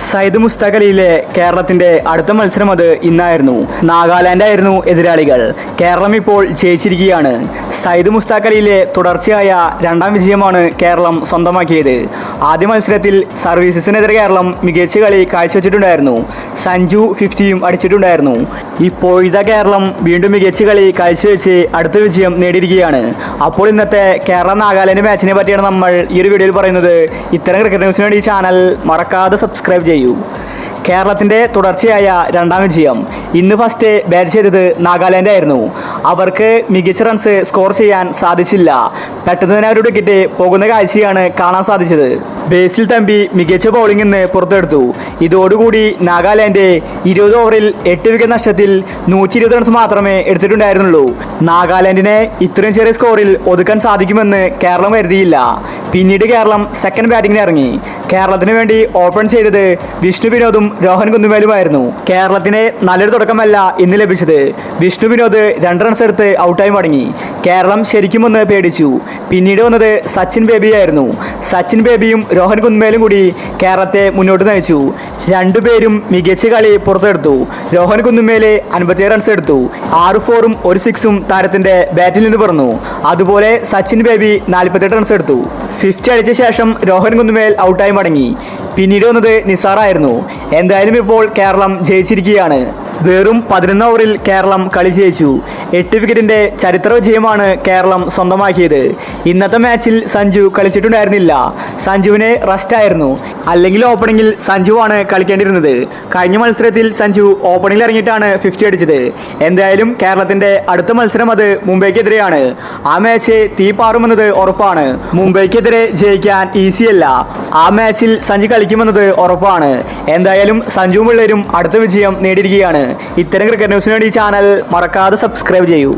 സയ്യിദ് മുസ്താഖ് അലിയിലെ കേരളത്തിന്റെ അടുത്ത മത്സരം അത് ഇന്നായിരുന്നു. നാഗാലാൻഡ് ആയിരുന്നു എതിരാളികൾ. കേരളം ഇപ്പോൾ ജയിച്ചിരിക്കുകയാണ്. സയ്യിദ് മുസ്താഖ് അലിയിലെ തുടർച്ചയായ രണ്ടാം വിജയമാണ് കേരളം സ്വന്തമാക്കിയത്. ആദ്യ മത്സരത്തിൽ സർവീസസിനെതിരെ കേരളം മികച്ച കളി കാഴ്ചവെച്ചിട്ടുണ്ടായിരുന്നു. സഞ്ജു 50യും അടിച്ചിട്ടുണ്ടായിരുന്നു. ഇപ്പോഴത്തെ കേരളം വീണ്ടും മികച്ച കളി കാഴ്ചവെച്ച് അടുത്ത വിജയം നേടിയിരിക്കുകയാണ്. അപ്പോൾ ഇന്നത്തെ കേരള നാഗാലാൻഡ് മാച്ചിനെ പറ്റിയാണ് നമ്മൾ ഈ ഒരു വീഡിയോയിൽ പറയുന്നത്. ഇത്തരം ക്രിക്കറ്റ് ന്യൂസിന് വേണ്ടി ഈ ചാനൽ മറക്കാതെ സബ്സ്ക്രൈബ് ചെയ്യൂ. കേരളത്തിൻ്റെ തുടർച്ചയായ രണ്ടാം വിജയം. ഇന്ന് ഫസ്റ്റ് ബാറ്റ് ചെയ്തത് നാഗാലാൻഡ് ആയിരുന്നു. അവർക്ക് മികച്ച റൺസ് സ്കോർ ചെയ്യാൻ സാധിച്ചില്ല. പെട്ടെന്ന് തന്നെ അവരുടെ വിക്കറ്റ് പോകുന്ന കാഴ്ചയാണ് കാണാൻ സാധിച്ചത്. ബേസിൽ തമ്പി മികച്ച ബൗളിംഗ് ഇന്ന് പുറത്തെടുത്തു. ഇതോടുകൂടി നാഗാലാൻഡ് 20 ഓവറിൽ 8 വിക്കറ്റ് നഷ്ടത്തിൽ 120 റൺസ് മാത്രമേ എടുത്തിട്ടുണ്ടായിരുന്നുള്ളൂ. നാഗാലാൻഡിനെ ഇത്രയും ചെറിയ സ്കോറിൽ ഒതുക്കാൻ സാധിക്കുമെന്ന് കേരളം കരുതിയില്ല. പിന്നീട് കേരളം സെക്കൻഡ് ബാറ്റിംഗിന് ഇറങ്ങി. കേരളത്തിന് വേണ്ടി ഓപ്പൺ ചെയ്തത് വിഷ്ണു വിനോദും രോഹൻ കുന്നുമേലുമായിരുന്നു. കേരളത്തിന് നല്ലൊരു തുടക്കമല്ല ഇന്ന് ലഭിച്ചത്. വിഷ്ണു വിനോദ് 2 റൺസ് എടുത്ത് ഔട്ടായി മടങ്ങി. കേരളം ശരിക്കും ഒന്ന് പേടിച്ചു. പിന്നീട് വന്നത് സച്ചിൻ ബേബിയായിരുന്നു. സച്ചിൻ ബേബിയും രോഹൻ കുന്നുമേലും കൂടി കേരളത്തെ മുന്നോട്ട് നയിച്ചു. രണ്ടുപേരും മികച്ച കളി പുറത്തെടുത്തു. രോഹൻ കുന്നുമേല് 57 റൺസ് എടുത്തു. 6 4ഉം 1 6ഉം താരത്തിന്റെ ബാറ്റിൽ നിന്ന് പറന്നു. അതുപോലെ സച്ചിൻ ബേബി 48 റൺസ് എടുത്തു. 50 അടിച്ച ശേഷം രോഹൻ കുന്നുമേൽ ഔട്ടായി മടങ്ങി. പിന്നീട് വന്നത് നിസാറായിരുന്നു. എന്തായാലും ഇപ്പോൾ കേരളം ജയിച്ചിരിക്കുകയാണ്. വെറും 11 ഓവറിൽ കേരളം കളി ജയിച്ചു. 8 വിക്കറ്റിന്റെ ചരിത്ര വിജയമാണ് കേരളം സ്വന്തമാക്കിയത്. ഇന്നത്തെ മാച്ചിൽ സഞ്ജു കളിച്ചിട്ടുണ്ടായിരുന്നില്ല. സഞ്ജുവിന് റെസ്റ്റ് ആയിരുന്നു. അല്ലെങ്കിൽ ഓപ്പണിംഗിൽ സഞ്ജുവാണ് കളിക്കേണ്ടിയിരുന്നത്. കഴിഞ്ഞ മത്സരത്തിൽ സഞ്ജു ഓപ്പണിംഗിൽ ഇറങ്ങിയിട്ടാണ് 50 അടിച്ചത്. എന്തായാലും കേരളത്തിന്റെ അടുത്ത മത്സരം അത് മുംബൈക്കെതിരെയാണ്. ആ മാച്ച് തീ പാറുമെന്നത് ഉറപ്പാണ്. മുംബൈക്കെതിരെ ജയിക്കാൻ ഈസിയല്ല. ആ മാച്ചിൽ സഞ്ജു കളിക്കുമെന്നത് ഉറപ്പാണ്. എന്തായാലും സഞ്ജുവും പിള്ളേരും അടുത്ത വിജയം നേടിയിരിക്കുകയാണ്. ഇത്തരം ക്രിക്കറ്റ് ന്യൂസിന് വേണ്ടി ഈ ചാനൽ മറക്കാതെ സബ്സ്ക്രൈബ് ചെയ്യൂ.